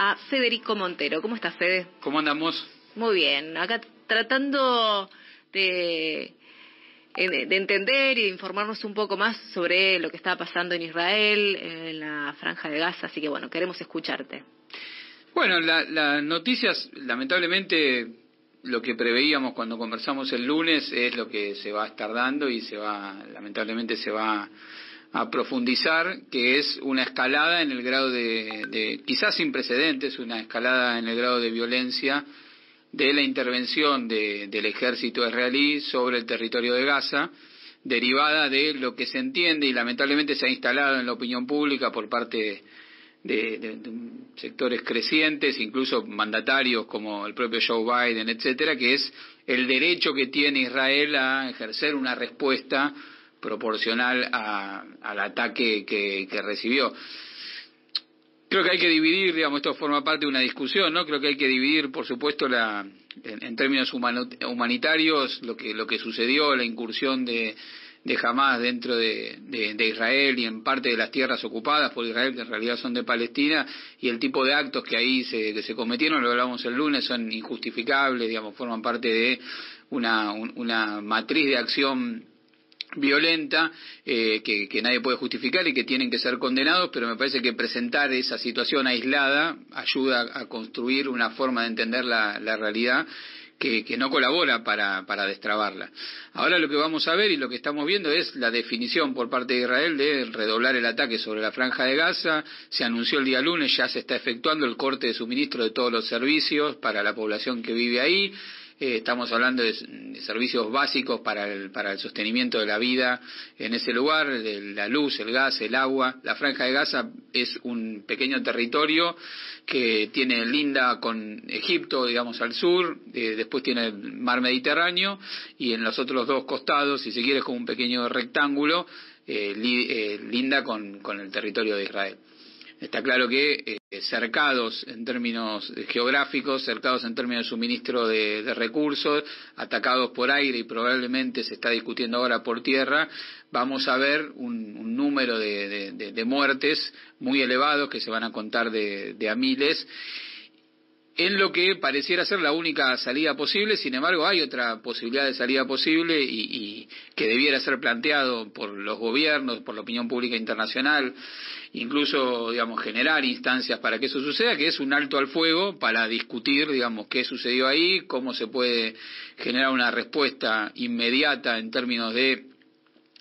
a Federico Montero. ¿Cómo estás, Fede? ¿Cómo andamos? Muy bien, acá tratando de entender y de informarnos un poco más sobre lo que está pasando en Israel, en la Franja de Gaza, así que bueno, queremos escucharte. Bueno, las noticias, lamentablemente, lo que preveíamos cuando conversamos el lunes es lo que se va a estar dando y lamentablemente se va a profundizar, que es una escalada en el grado de quizás sin precedentes, una escalada en el grado de violencia de la intervención del ejército israelí sobre el territorio de Gaza, derivada de lo que se entiende y lamentablemente se ha instalado en la opinión pública por parte de sectores crecientes, incluso mandatarios como el propio Joe Biden, etcétera, que es el derecho que tiene Israel a ejercer una respuesta proporcional al ataque que recibió. Creo que hay que dividir, digamos, esto forma parte de una discusión, ¿no? Creo que hay que dividir, por supuesto, en términos humanitarios, lo que sucedió, la incursión de Hamás dentro de Israel y en parte de las tierras ocupadas por Israel, que en realidad son de Palestina, y el tipo de actos que ahí se cometieron, lo hablamos el lunes, son injustificables, digamos, forman parte de una matriz de acción violenta que nadie puede justificar y que tienen que ser condenados, pero me parece que presentar esa situación aislada ayuda a construir una forma de entender la realidad que no colabora para destrabarla. Ahora lo que vamos a ver y lo que estamos viendo es la definición por parte de Israel de redoblar el ataque sobre la Franja de Gaza. Se anunció el día lunes, ya se está efectuando el corte de suministro de todos los servicios para la población que vive ahí. Estamos hablando de servicios básicos para el sostenimiento de la vida en ese lugar, de la luz, el gas, el agua. La Franja de Gaza es un pequeño territorio que tiene linda con Egipto, digamos, al sur, después tiene el mar Mediterráneo, y en los otros dos costados, si se quiere, es como un pequeño rectángulo, linda con el territorio de Israel. Está claro que cercados en términos geográficos, cercados en términos de suministro de recursos, atacados por aire y probablemente se está discutiendo ahora por tierra, vamos a ver un número de muertes muy elevados que se van a contar de a miles, en lo que pareciera ser la única salida posible. Sin embargo, hay otra posibilidad de salida posible y que debiera ser planteado por los gobiernos, por la opinión pública internacional, incluso, digamos, generar instancias para que eso suceda, que es un alto al fuego para discutir, digamos, qué sucedió ahí, cómo se puede generar una respuesta inmediata en términos de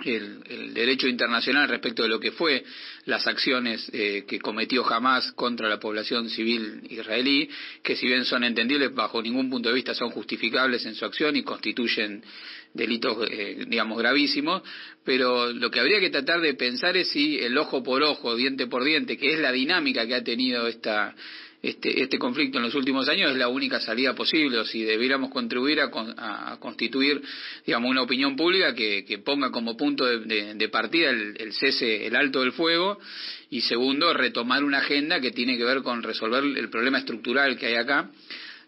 el derecho internacional respecto de lo que fue las acciones que cometió Hamás contra la población civil israelí, que si bien son entendibles, bajo ningún punto de vista son justificables en su acción y constituyen delitos, digamos, gravísimos, pero lo que habría que tratar de pensar es si el ojo por ojo, diente por diente, que es la dinámica que ha tenido este conflicto en los últimos años, es la única salida posible, o si debiéramos contribuir a constituir, digamos, una opinión pública que ponga como punto de partida el cese, el alto del fuego, y segundo, retomar una agenda que tiene que ver con resolver el problema estructural que hay acá,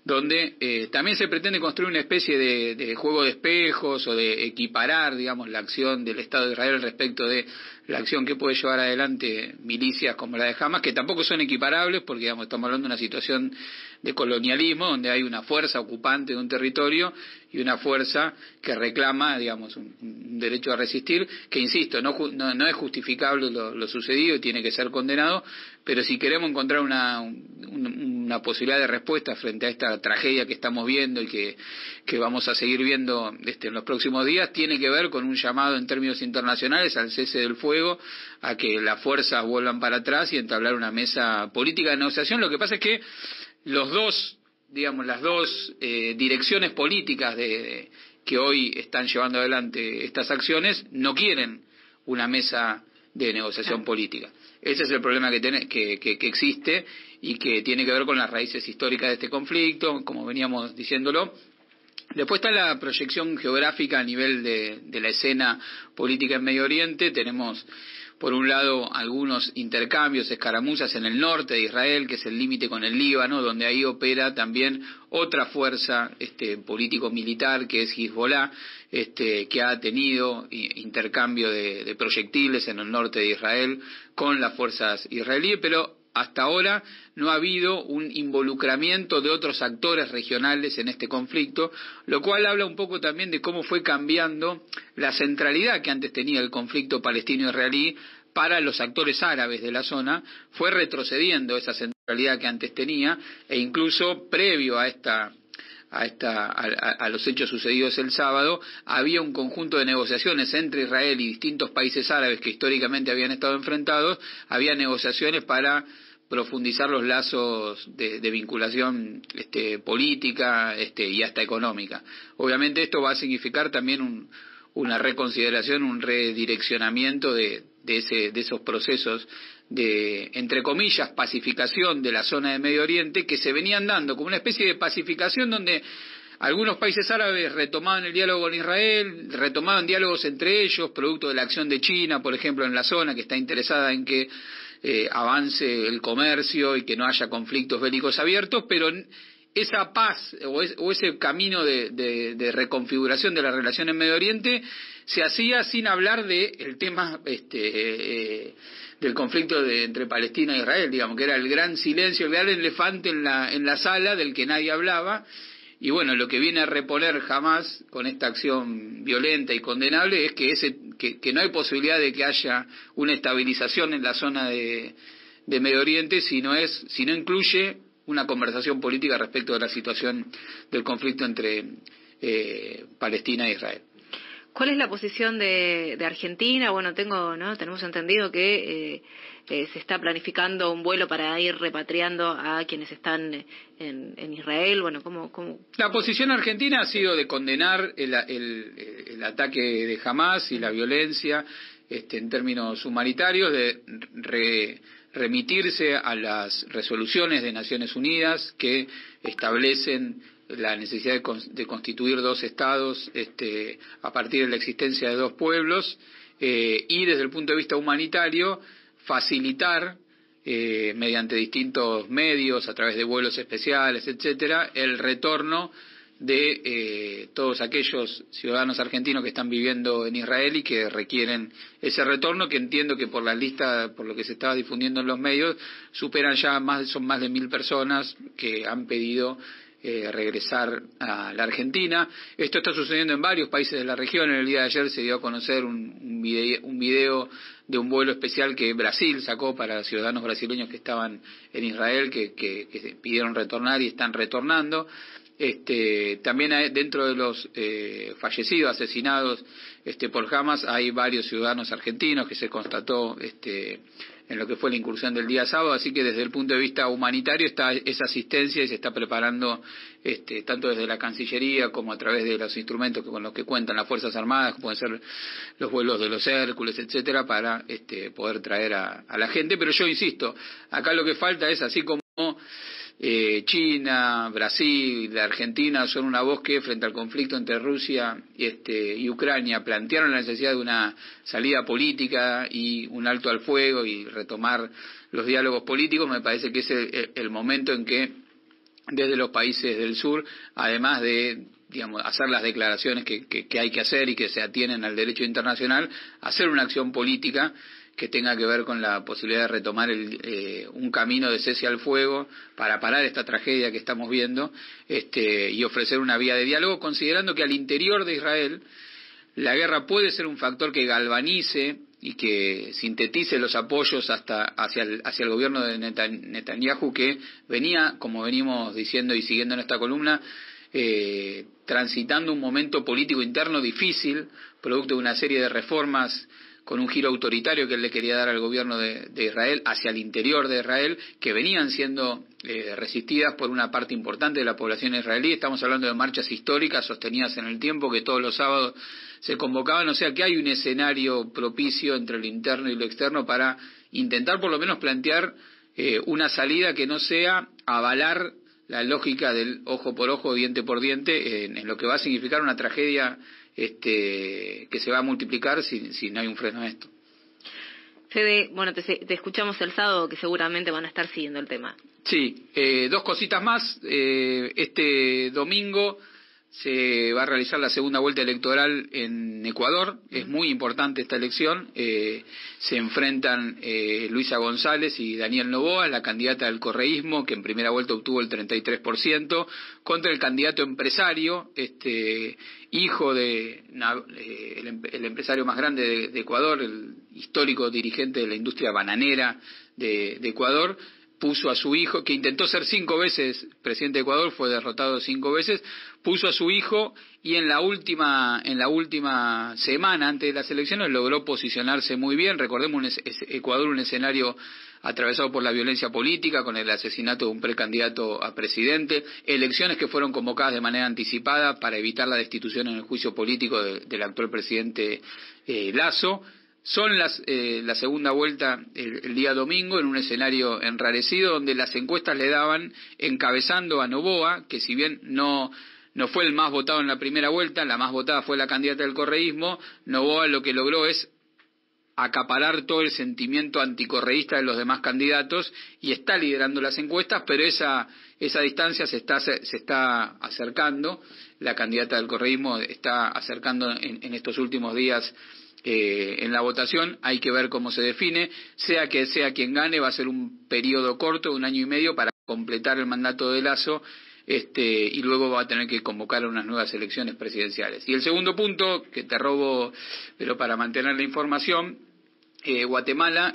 donde también se pretende construir una especie de juego de espejos o de equiparar, digamos, la acción del Estado de Israel respecto de la acción que puede llevar adelante milicias como la de Hamás, que tampoco son equiparables porque, digamos, estamos hablando de una situación de colonialismo donde hay una fuerza ocupante de un territorio y una fuerza que reclama, digamos, un derecho a resistir, que, insisto, no es justificable lo sucedido y tiene que ser condenado, pero si queremos encontrar una posibilidad de respuesta frente a esta tragedia que estamos viendo y que vamos a seguir viendo en los próximos días, tiene que ver con un llamado en términos internacionales al cese del fuego, a que las fuerzas vuelvan para atrás y entablar una mesa política de negociación. Lo que pasa es que las dos direcciones políticas que hoy están llevando adelante estas acciones no quieren una mesa de negociación política. Ese es el problema que existe y que tiene que ver con las raíces históricas de este conflicto, como veníamos diciéndolo. Después está la proyección geográfica a nivel de la escena política en Medio Oriente. Tenemos, por un lado, algunos intercambios, escaramuzas en el norte de Israel, que es el límite con el Líbano, donde ahí opera también otra fuerza político-militar, que es Hezbollah, que ha tenido intercambio de proyectiles en el norte de Israel con las fuerzas israelíes, pero hasta ahora no ha habido un involucramiento de otros actores regionales en este conflicto, lo cual habla un poco también de cómo fue cambiando la centralidad que antes tenía el conflicto palestino-israelí para los actores árabes de la zona, fue retrocediendo esa centralidad que antes tenía, e incluso previo a los hechos sucedidos el sábado, había un conjunto de negociaciones entre Israel y distintos países árabes que históricamente habían estado enfrentados, había negociaciones para profundizar los lazos de vinculación política y hasta económica. Obviamente esto va a significar también una reconsideración, un redireccionamiento de esos procesos de, entre comillas, pacificación de la zona de Medio Oriente, que se venían dando como una especie de pacificación donde algunos países árabes retomaban el diálogo con Israel, retomaban diálogos entre ellos, producto de la acción de China, por ejemplo, en la zona, que está interesada en que avance el comercio y que no haya conflictos bélicos abiertos, pero esa paz o ese camino de reconfiguración de la relación en Medio Oriente se hacía sin hablar del tema del conflicto entre Palestina e Israel, digamos, que era el gran silencio, el gran elefante en la sala del que nadie hablaba. Y bueno, lo que viene a reponer Hamás con esta acción violenta y condenable es que no hay posibilidad de que haya una estabilización en la zona de Medio Oriente si no incluye una conversación política respecto de la situación del conflicto entre Palestina e Israel. ¿Cuál es la posición de Argentina? Bueno, tenemos entendido que se está planificando un vuelo para ir repatriando a quienes están en Israel. Bueno, ¿cómo? La posición argentina ha sido de condenar el ataque de Hamás y la violencia en términos humanitarios, de remitirse a las resoluciones de Naciones Unidas que establecen la necesidad de constituir dos estados a partir de la existencia de dos pueblos, y desde el punto de vista humanitario facilitar mediante distintos medios, a través de vuelos especiales, etcétera, el retorno de todos aquellos ciudadanos argentinos que están viviendo en Israel y que requieren ese retorno, que entiendo que por la lista, por lo que se estaba difundiendo en los medios, superan ya son más de 1.000 personas que han pedido regresar a la Argentina. Esto está sucediendo en varios países de la región. En el día de ayer se dio a conocer un video de un vuelo especial que Brasil sacó para ciudadanos brasileños que estaban en Israel, que pidieron retornar y están retornando. También dentro de los fallecidos, asesinados por Hamás, hay varios ciudadanos argentinos que se constató en lo que fue la incursión del día sábado, así que desde el punto de vista humanitario está esa asistencia y se está preparando tanto desde la Cancillería como a través de los instrumentos con los que cuentan las Fuerzas Armadas, que pueden ser los vuelos de los Hércules, etcétera, para poder traer a la gente. Pero yo insisto, acá lo que falta es, así como China, Brasil, la Argentina son una voz que frente al conflicto entre Rusia y Ucrania plantearon la necesidad de una salida política y un alto al fuego y retomar los diálogos políticos. Me parece que es el momento en que desde los países del sur, además de hacer las declaraciones que hay que hacer y que se atienen al derecho internacional, hacer una acción política que tenga que ver con la posibilidad de retomar un camino de cese al fuego para parar esta tragedia que estamos viendo, y ofrecer una vía de diálogo, considerando que al interior de Israel la guerra puede ser un factor que galvanice y que sintetice los apoyos hacia el gobierno de Netanyahu, que venía, como venimos diciendo y siguiendo en esta columna, transitando un momento político interno difícil, producto de una serie de reformas con un giro autoritario que él le quería dar al gobierno de Israel hacia el interior de Israel, que venían siendo resistidas por una parte importante de la población israelí. Estamos hablando de marchas históricas sostenidas en el tiempo que todos los sábados se convocaban, o sea que hay un escenario propicio entre lo interno y lo externo para intentar por lo menos plantear una salida que no sea avalar la lógica del ojo por ojo, diente por diente, en lo que va a significar una tragedia que se va a multiplicar si no hay un freno a esto. Fede, bueno, te escuchamos el sábado, que seguramente van a estar siguiendo el tema. Sí, dos cositas más. Este domingo se va a realizar la segunda vuelta electoral en Ecuador. Es muy importante esta elección. Se enfrentan Luisa González y Daniel Noboa, la candidata del correísmo, que en primera vuelta obtuvo el 33%, contra el candidato empresario, hijo de el empresario más grande de Ecuador, el histórico dirigente de la industria bananera de Ecuador. Puso a su hijo, que intentó ser 5 veces presidente de Ecuador, fue derrotado 5 veces, puso a su hijo y en la última semana antes de las elecciones logró posicionarse muy bien. Recordemos Ecuador, un escenario atravesado por la violencia política, con el asesinato de un precandidato a presidente, elecciones que fueron convocadas de manera anticipada para evitar la destitución en el juicio político del actual presidente Lasso. Son la segunda vuelta el día domingo en un escenario enrarecido donde las encuestas le daban encabezando a Noboa, que si bien no fue el más votado en la primera vuelta, la más votada fue la candidata del correísmo. Noboa lo que logró es acaparar todo el sentimiento anticorreísta de los demás candidatos y está liderando las encuestas, pero esa distancia se está acercando. La candidata del correísmo está acercando en estos últimos días en la votación. Hay que ver cómo se define. Sea quien gane, va a ser un periodo corto de 1 año y medio para completar el mandato de Lasso, y luego va a tener que convocar unas nuevas elecciones presidenciales. Y el segundo punto, que te robo, pero para mantener la información, Guatemala,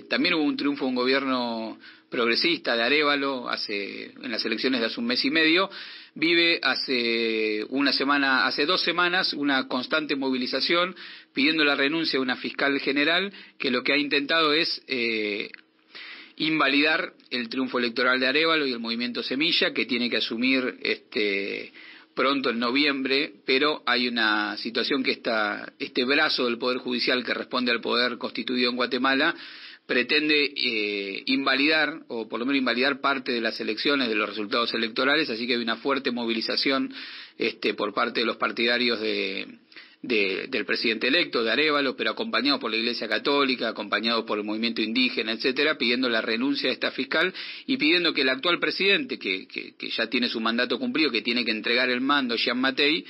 también hubo un triunfo de un gobierno progresista de Arévalo en las elecciones de hace 1 mes y medio. Vive hace 2 semanas una constante movilización pidiendo la renuncia de una fiscal general que lo que ha intentado es invalidar el triunfo electoral de Arévalo y el movimiento Semilla, que tiene que asumir pronto en noviembre, pero hay una situación que este brazo del Poder Judicial que responde al poder constituido en Guatemala pretende invalidar, o por lo menos invalidar parte de las elecciones, de los resultados electorales, así que hay una fuerte movilización por parte de los partidarios del presidente electo, de Arévalo, pero acompañados por la Iglesia Católica, acompañados por el movimiento indígena, etcétera, pidiendo la renuncia de esta fiscal y pidiendo que el actual presidente, que ya tiene su mandato cumplido, que tiene que entregar el mando, Jean Mattei,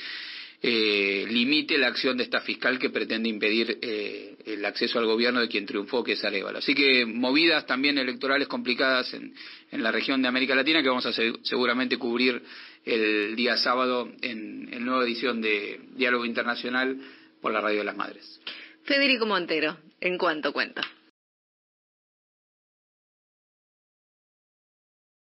limite la acción de esta fiscal que pretende impedir el acceso al gobierno de quien triunfó, que es Arévalo. Así que movidas también electorales complicadas en la región de América Latina, que vamos a seguramente cubrir el día sábado en nueva edición de Diálogo Internacional por la Radio de las Madres. Federico Montero, ¿en cuánto cuenta?